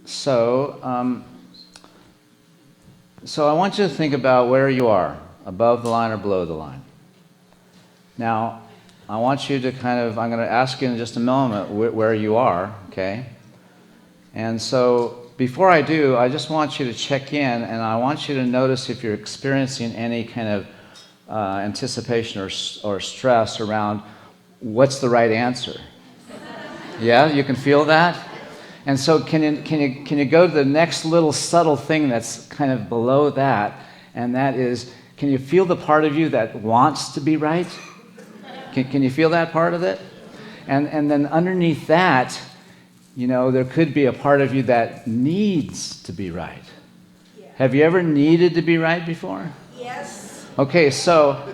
So, so I want you to think about where you are, above the line or below the line. Now, I want you to I'm going to ask you in just a moment where you are, okay? And so, before I do, I just want you to check in, and I want you to notice if you're experiencing any kind of anticipation or stress around what's the right answer. Yeah, you can feel that? And so can you go to the next little subtle thing that's kind of below that, and that is, can you feel the part of you that wants to be right? Can you feel that part of it? And then underneath that, there could be a part of you that needs to be right. Yeah. Have you ever needed to be right before? Yes. Okay, so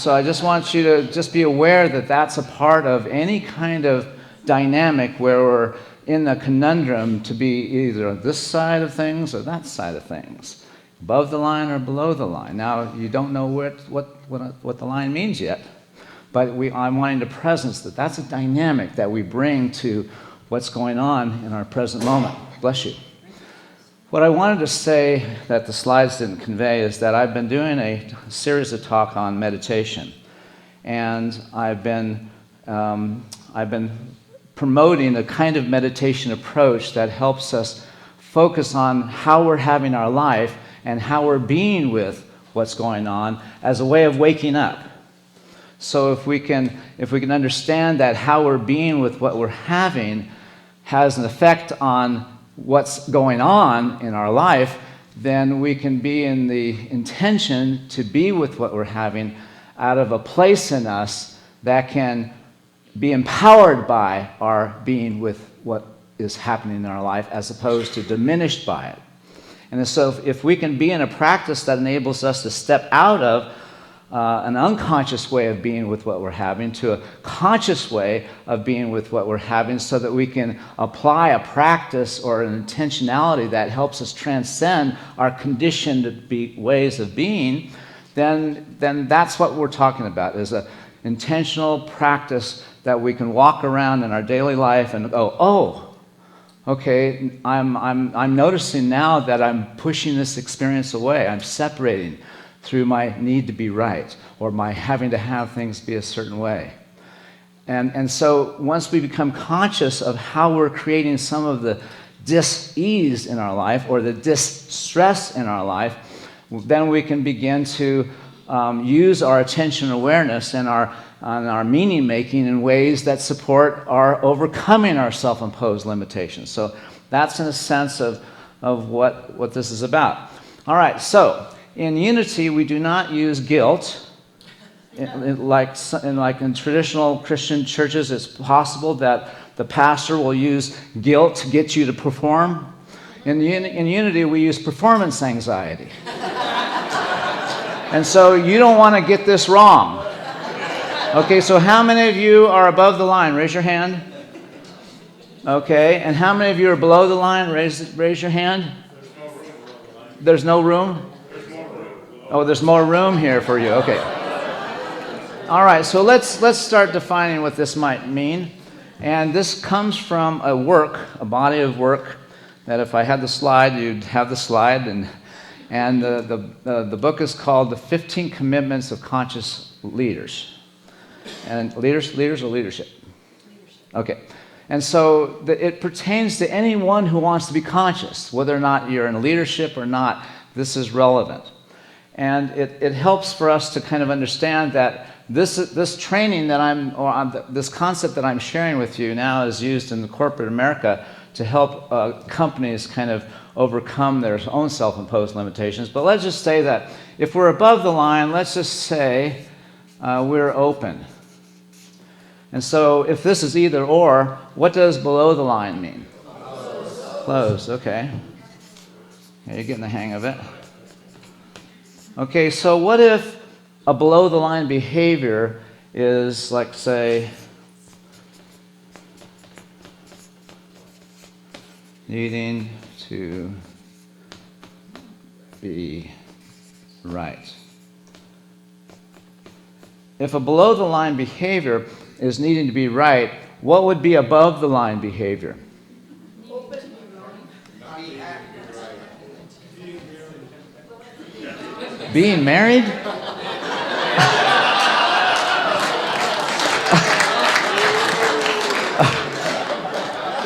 I just want you to just be aware that that's a part of any kind of dynamic where we're in a conundrum to be either on this side of things or that side of things, above the line or below the line. Now, you don't know what the line means yet, but I'm wanting to presence that's a dynamic that we bring to what's going on in our present moment. Bless you. What I wanted to say that the slides didn't convey is that I've been doing a series of talk on meditation, and I've been promoting a kind of meditation approach that helps us focus on how we're having our life and how we're being with what's going on as a way of waking up. So if we can understand that how we're being with what we're having has an effect on what's going on in our life, then we can be in the intention to be with what we're having out of a place in us that can be empowered by our being with what is happening in our life as opposed to diminished by it. And so if we can be in a practice that enables us to step out of an unconscious way of being with what we're having to a conscious way of being with what we're having so that we can apply a practice or an intentionality that helps us transcend our conditioned ways of being, then that's what we're talking about, is an intentional practice that we can walk around in our daily life and go, oh, okay, I'm noticing now that I'm pushing this experience away. I'm separating through my need to be right or my having to have things be a certain way. And so once we become conscious of how we're creating some of the dis-ease in our life or the distress in our life, then we can begin to use our attention awareness and our meaning making in ways that support our overcoming our self-imposed limitations. So that's in a sense of what this is about. All right, so in Unity, we do not use guilt. Like in traditional Christian churches, it's possible that the pastor will use guilt to get you to perform. In Unity, we use performance anxiety. And so you don't want to get this wrong. Okay, so how many of you are above the line? Raise your hand. Okay, and how many of you are below the line? Raise your hand. There's no room? Oh, there's more room here for you. Okay. All right, so let's start defining what this might mean. And this comes from a body of work that if I had the slide, you'd have the slide. And the book is called The 15 Commitments of Conscious Leaders. And leaders or leadership? Okay. And so it pertains to anyone who wants to be conscious, whether or not you're in leadership or not. This is relevant. And it helps for us to kind of understand that this training that this concept that I'm sharing with you now is used in the corporate America to help companies kind of overcome their own self-imposed limitations. But let's just say that if we're above the line, let's just say we're open. And so if this is either or, what does below the line mean? Closed, okay. You're getting the hang of it. Okay, so what if a below the line behavior is like, say, needing to be right? If a below the line behavior is needing to be right, what would be above the line behavior? Being married?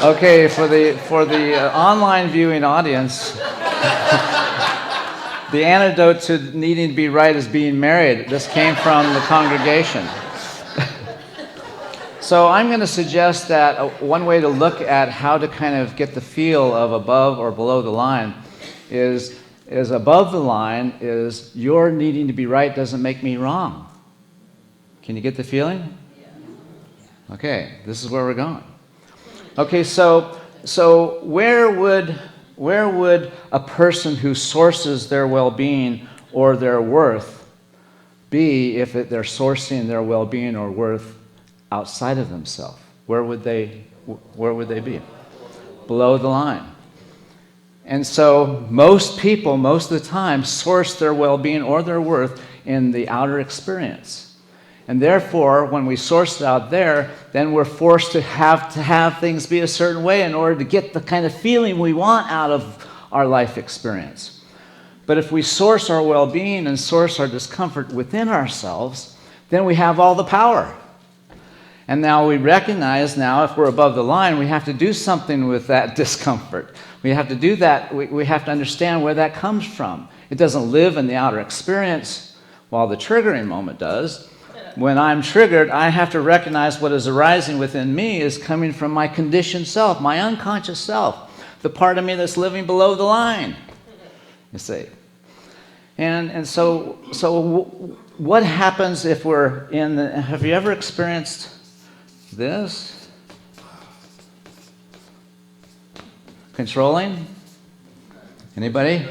Okay, for the online viewing audience, the antidote to needing to be right is being married. This came from the congregation. So I'm going to suggest that one way to look at how to kind of get the feel of above or below the line is above the line is your needing to be right doesn't make me wrong. Can you get the feeling? Okay, this is where we're going. Okay, so where would a person who sources their well-being or their worth be if they're sourcing their well-being or worth outside of themselves? Where would they be? Below the line. And so most people, most of the time, source their well-being or their worth in the outer experience. And therefore, when we source it out there, then we're forced to have things be a certain way in order to get the kind of feeling we want out of our life experience. But if we source our well-being and source our discomfort within ourselves, then we have all the power. And now we recognize if we're above the line, we have to do something with that discomfort. We have to do that. We have to understand where that comes from. It doesn't live in the outer experience, while the triggering moment does. When I'm triggered, I have to recognize what is arising within me is coming from my conditioned self, my unconscious self, the part of me that's living below the line, you see. And so what happens if we're in the... Have you ever experienced this? Controlling? Anybody?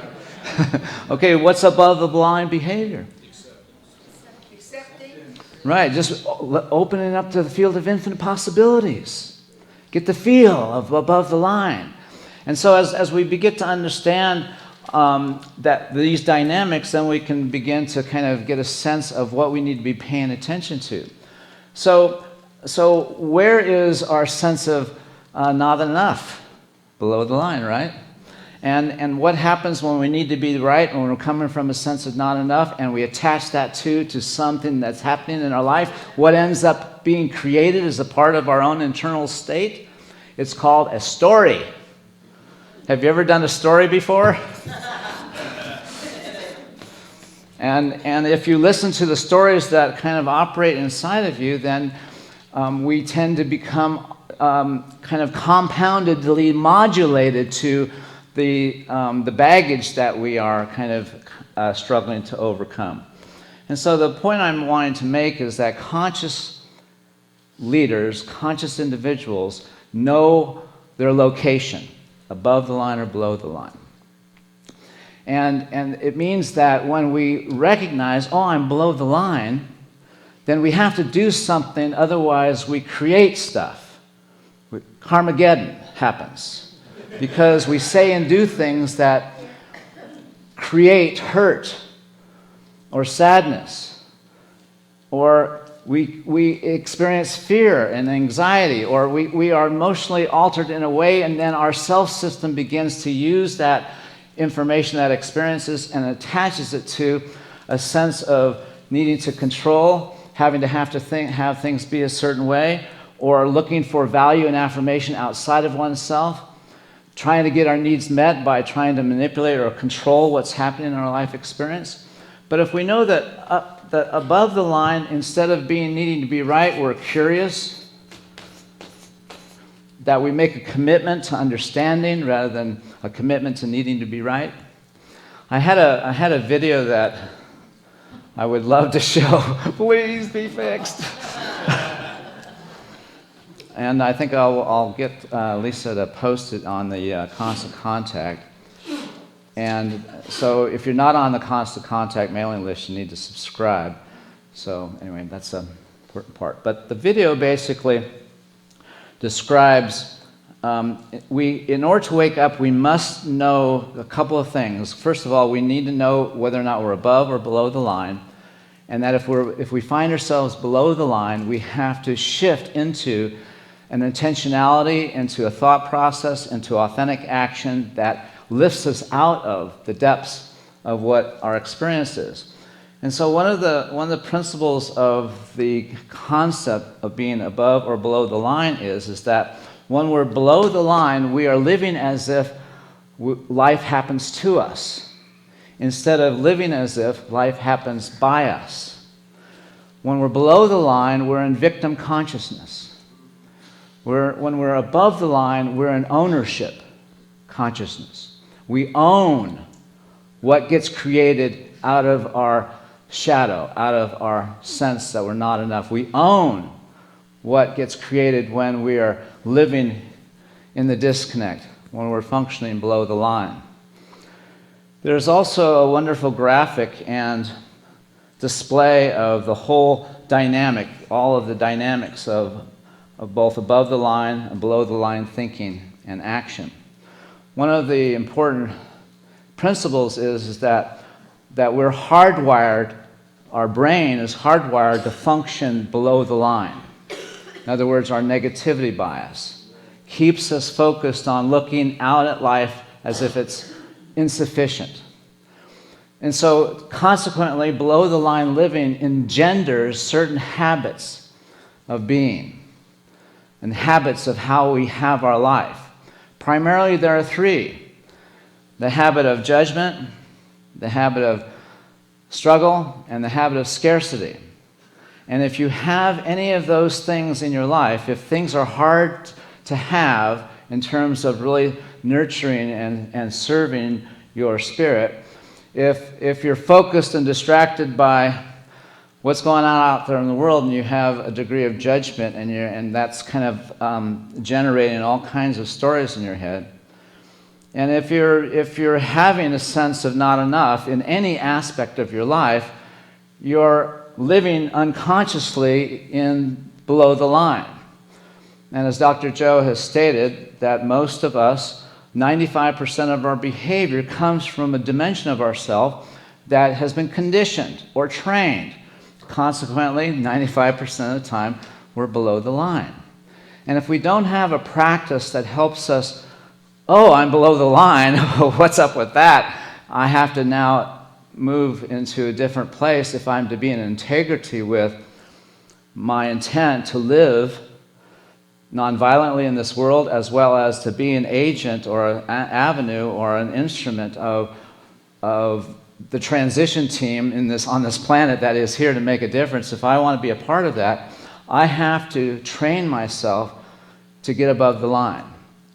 Okay, what's above the line behavior? Right, just opening up to the field of infinite possibilities. Get the feel of above the line. And so as we begin to understand that these dynamics, then we can begin to kind of get a sense of what we need to be paying attention to. So where is our sense of not enough? Below the line, right? And what happens when we need to be right, when we're coming from a sense of not enough, and we attach that to something that's happening in our life? What ends up being created as a part of our own internal state? It's called a story. Have you ever done a story before? And if you listen to the stories that kind of operate inside of you, then we tend to become kind of compoundedly modulated to the baggage that we are kind of struggling to overcome. And so the point I'm wanting to make is that conscious leaders, conscious individuals, know their location, above the line or below the line. And it means that when we recognize, I'm below the line, then we have to do something, otherwise we create stuff. Carmageddon happens. Because we say and do things that create hurt or sadness, or we experience fear and anxiety, or we are emotionally altered in a way, and then our self-system begins to use that information, that experiences, and attaches it to a sense of needing to control, having to have things be a certain way, or looking for value and affirmation outside of oneself, trying to get our needs met by trying to manipulate or control what's happening in our life experience. But if we know that above the line, instead of needing to be right, we're curious, that we make a commitment to understanding rather than a commitment to needing to be right. I had a video that I would love to show. Please be fixed. And I think I'll get Lisa to post it on the Constant Contact. And so if you're not on the Constant Contact mailing list, you need to subscribe. So anyway, that's an important part. But the video basically describes, in order to wake up, we must know a couple of things. First of all, we need to know whether or not we're above or below the line. And that if we find ourselves below the line, we have to shift into an intentionality into a thought process, into authentic action that lifts us out of the depths of what our experience is. And so one of the principles of the concept of being above or below the line is that when we're below the line, we are living as if life happens to us, instead of living as if life happens by us. When we're below the line, we're in victim consciousness. When we're above the line, we're in ownership consciousness. We own what gets created out of our shadow, out of our sense that we're not enough. We own what gets created when we are living in the disconnect, when we're functioning below the line. There's also a wonderful graphic and display of the whole dynamic, all of the dynamics of both above the line and below the line thinking and action. One of the important principles is that we're hardwired, our brain is hardwired to function below the line. In other words, our negativity bias keeps us focused on looking out at life as if it's insufficient. And so, consequently, below the line living engenders certain habits of being and habits of how we have our life. Primarily, there are three: the habit of judgment, the habit of struggle, and the habit of scarcity. And if you have any of those things in your life, if things are hard to have in terms of really nurturing and serving your spirit, if you're focused and distracted by what's going on out there in the world, and you have a degree of judgment, and that's kind of generating all kinds of stories in your head, and if you're having a sense of not enough in any aspect of your life, you're living unconsciously in below the line. And as Dr. Joe has stated, that most of us, 95% of our behavior comes from a dimension of ourself that has been conditioned or trained. Consequently, 95% of the time, we're below the line. And if we don't have a practice that helps us, oh, I'm below the line, what's up with that? I have to now move into a different place if I'm to be in integrity with my intent to live nonviolently in this world, as well as to be an agent or an avenue or an instrument of the transition team on this planet that is here to make a difference. If I want to be a part of that, I have to train myself to get above the line.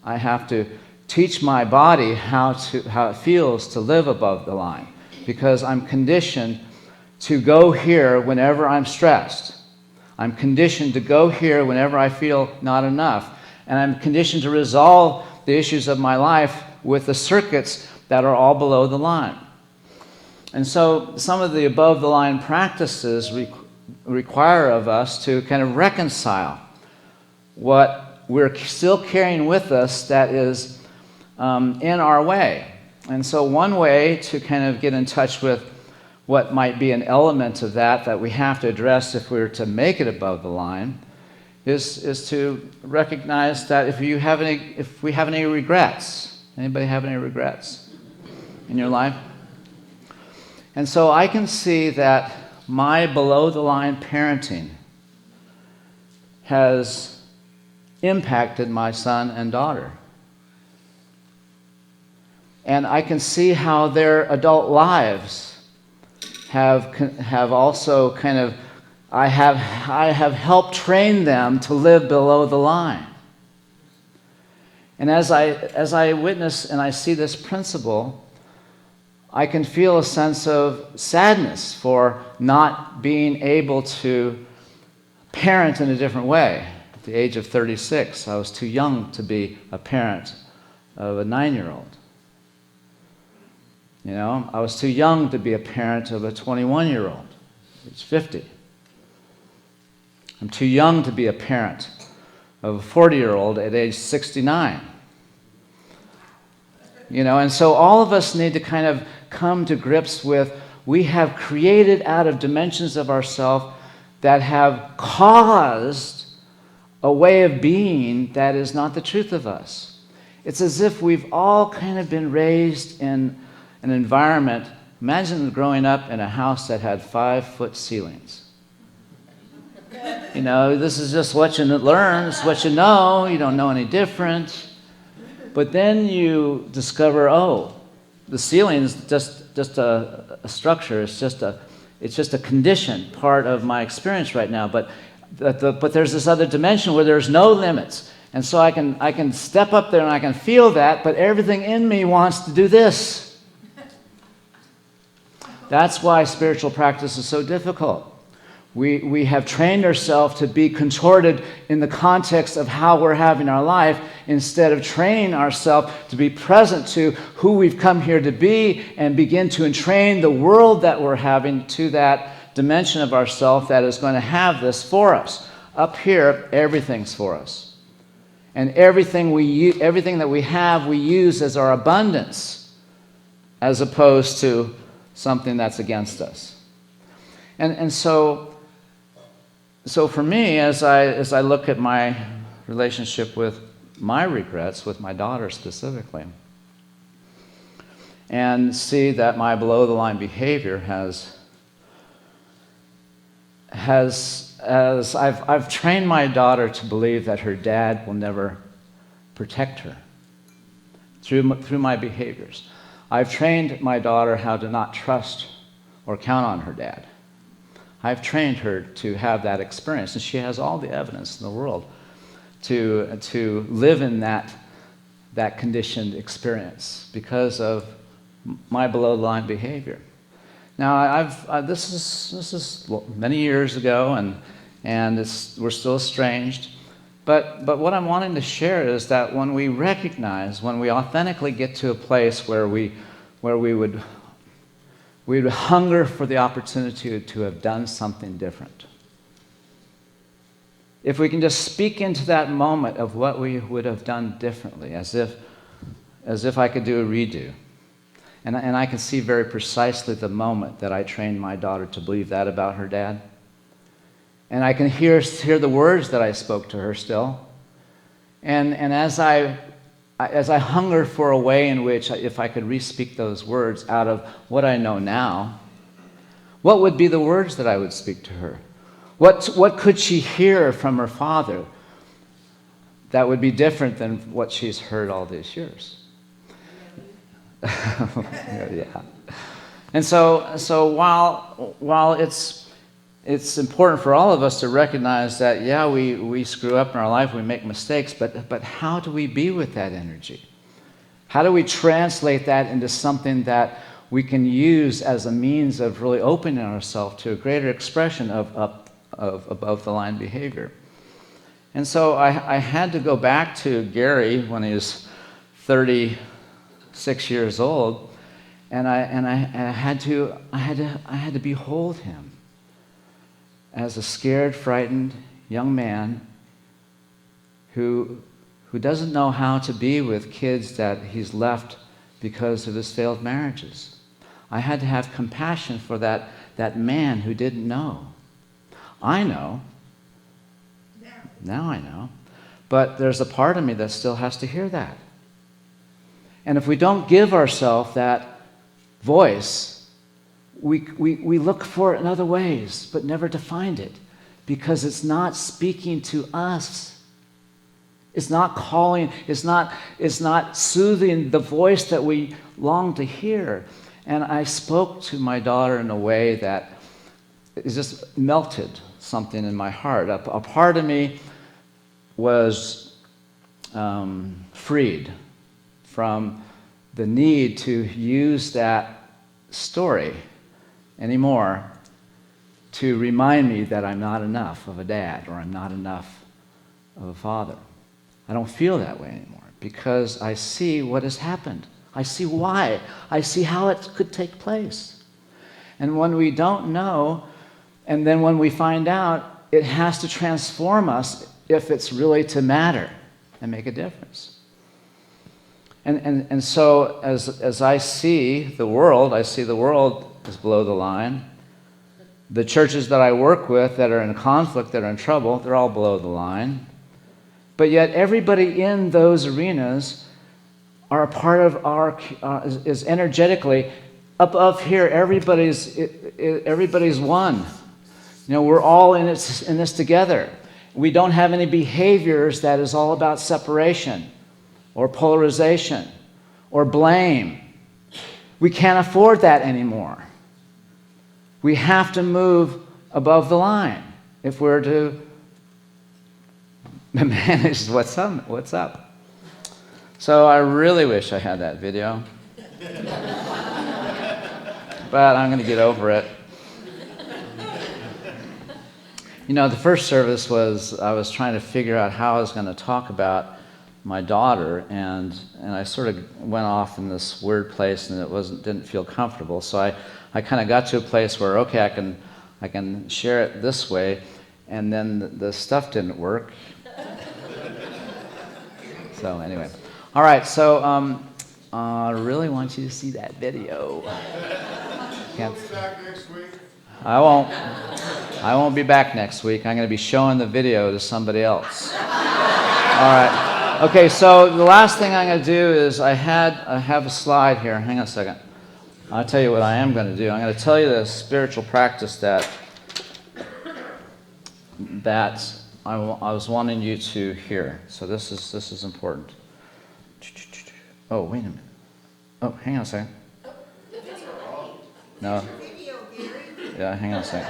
I have to teach my body how it feels to live above the line, because I'm conditioned to go here whenever I'm stressed. I'm conditioned to go here whenever I feel not enough. And I'm conditioned to resolve the issues of my life with the circuits that are all below the line. And so some of the above the line practices require of us to kind of reconcile what we're still carrying with us that is in our way. And so one way to kind of get in touch with what might be an element of that we have to address if we were to make it above the line is to recognize that if we have any regrets. Anybody have any regrets in your life? And so I can see that my below the line parenting has impacted my son and daughter. And I can see how their adult lives have also kind of, I have helped train them to live below the line. And as I witness and I see this principle, I can feel a sense of sadness for not being able to parent in a different way. At the age of 36, I was too young to be a parent of a 9-year-old. You know, I was too young to be a parent of a 21-year-old. He's 50. I'm too young to be a parent of a 40-year-old at age 69. You know, and so all of us need to kind of come to grips with, we have created out of dimensions of ourself that have caused a way of being that is not the truth of us. It's as if we've all kind of been raised in an environment. Imagine growing up in a house that had 5-foot ceilings. You know, this is just what you learn, it's what you know, you don't know any different. But then you discover, oh, the ceiling is just a structure, it's just a conditioned part of my experience right now. But there's this other dimension where there's no limits. And so I can step up there and I can feel that, but everything in me wants to do this. That's why spiritual practice is so difficult. We have trained ourselves to be contorted in the context of how we're having our life instead of training ourselves to be present to who we've come here to be and begin to entrain the world that we're having to that dimension of ourself that is going to have this for us. Up here, everything's for us. And everything that we have, we use as our abundance as opposed to something that's against us. And so for me, as I look at my relationship with my regrets, with my daughter specifically, and see that my below-the-line behavior I've trained my daughter to believe that her dad will never protect her through my behaviors. I've trained my daughter how to not trust or count on her dad. I've trained her to have that experience, and she has all the evidence in the world to live in that conditioned experience because of my below-the-line behavior. Now, this is many years ago, and we're still estranged. But what I'm wanting to share is that when we authentically get to a place where we would hunger for the opportunity to have done something different. If we can just speak into that moment of what we would have done differently, as if I could do a redo. And I can see very precisely the moment that I trained my daughter to believe that about her dad. And I can hear the words that I spoke to her still. And as I hunger for a way in which, if I could re-speak those words out of what I know now, what would be the words that I would speak to her? What could she hear from her father that would be different than what she's heard all these years? Yeah. And so while it's important for all of us to recognize that, yeah, we screw up in our life, we make mistakes, but how do we be with that energy? How do we translate that into something that we can use as a means of really opening ourselves to a greater expression of above-the-line behavior? And so I had to go back to Gary when he was 36 years old, and I had to behold him as a scared, frightened young man who doesn't know how to be with kids that he's left because of his failed marriages. I had to have compassion for that man who didn't know. I know. Now I know. But there's a part of me that still has to hear that. And if we don't give ourselves that voice, we look for it in other ways, but never to find it, because it's not speaking to us. It's not calling, it's not soothing the voice that we long to hear. And I spoke to my daughter in a way that it just melted something in my heart. A part of me was freed from the need to use that story anymore to remind me that I'm not enough of a dad or I'm not enough of a father. I don't feel that way anymore because I see what has happened. I see why. I see how it could take place. And when we don't know, and then when we find out, it has to transform us if it's really to matter and make a difference. And so as I see the world as below the line. The churches that I work with that are in conflict, that are in trouble, they're all below the line. But yet everybody in those arenas are a part of our, is energetically, up here, everybody's one. You know, we're all in this together. We don't have any behaviors that is all about separation or polarization or blame. We can't afford that anymore. We have to move above the line if we're to manage what's up. So I really wish I had that video. But I'm going to get over it. You know, the first service I was trying to figure out how I was going to talk about my daughter, and I sort of went off in this weird place, and didn't feel comfortable. So I kind of got to a place where, okay, I can share it this way, and then the stuff didn't work. So anyway, all right. So I really want you to see that video. We'll be back next week. I won't be back next week. I'm going to be showing the video to somebody else. All right. Okay, so the last thing I'm going to do is I have a slide here. Hang on a second. I'll tell you what I am going to do. I'm going to tell you the spiritual practice that I was wanting you to hear. So this is important. Oh, wait a minute. Oh, hang on a second. No. Yeah, hang on a second.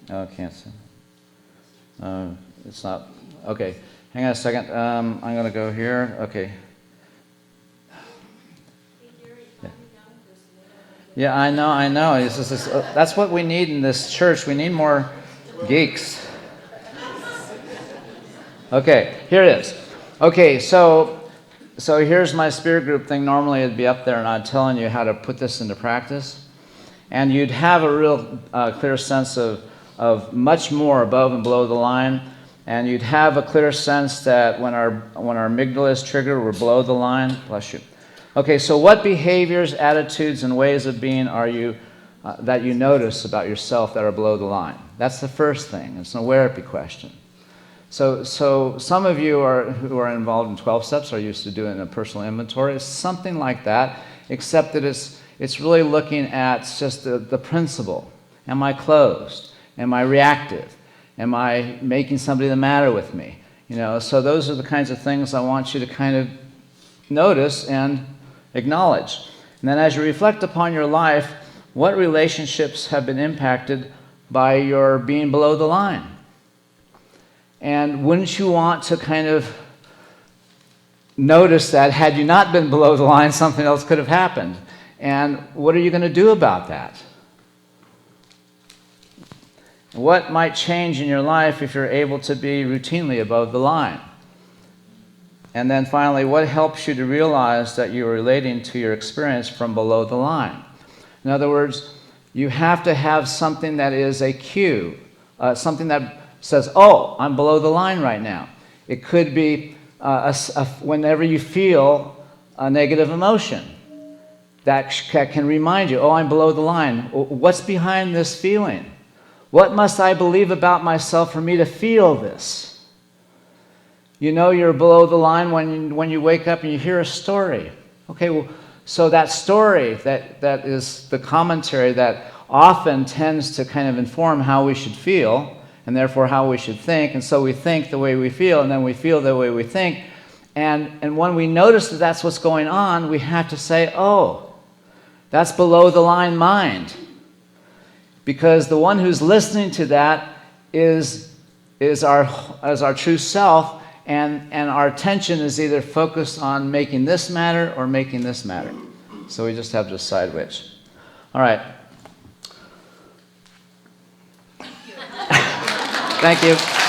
Oh, I can't see. It's not. Okay, hang on a second. I'm going to go here. Okay. Yeah, I know. That's what we need in this church. We need more geeks. Okay, here it is. Okay, so here's my spirit group thing. Normally it'd be up there and I'm telling you how to put this into practice. And you'd have a real clear sense of much more above and below the line. And you'd have a clear sense that when our amygdala is triggered, we're below the line. Bless you. Okay, so what behaviors, attitudes, and ways of being are you that you notice about yourself that are below the line? That's the first thing. It's an awareness question. So some of you who are involved in 12 steps are used to doing a personal inventory. It's something like that, except that it's really looking at just the principle. Am I closed? Am I reactive? Am I making somebody the matter with me? You know, so those are the kinds of things I want you to kind of notice and acknowledge. And then as you reflect upon your life, what relationships have been impacted by your being below the line? And wouldn't you want to kind of notice that had you not been below the line, something else could have happened? And what are you going to do about that? What might change in your life if you're able to be routinely above the line? And then finally, what helps you to realize that you're relating to your experience from below the line? In other words, you have to have something that is a cue, something that says, oh, I'm below the line right now. It could be whenever you feel a negative emotion that can remind you, oh, I'm below the line. What's behind this feeling? What must I believe about myself for me to feel this? You know you're below the line when you wake up and you hear a story. Okay, well, so that story, that is the commentary that often tends to kind of inform how we should feel, and therefore how we should think. And so we think the way we feel, and then we feel the way we think. And when we notice that that's what's going on, we have to say, oh, that's below the line mind. Because the one who's listening to that is our true self, and our attention is either focused on making this matter or making this matter. So we just have to decide which. All right. Thank you.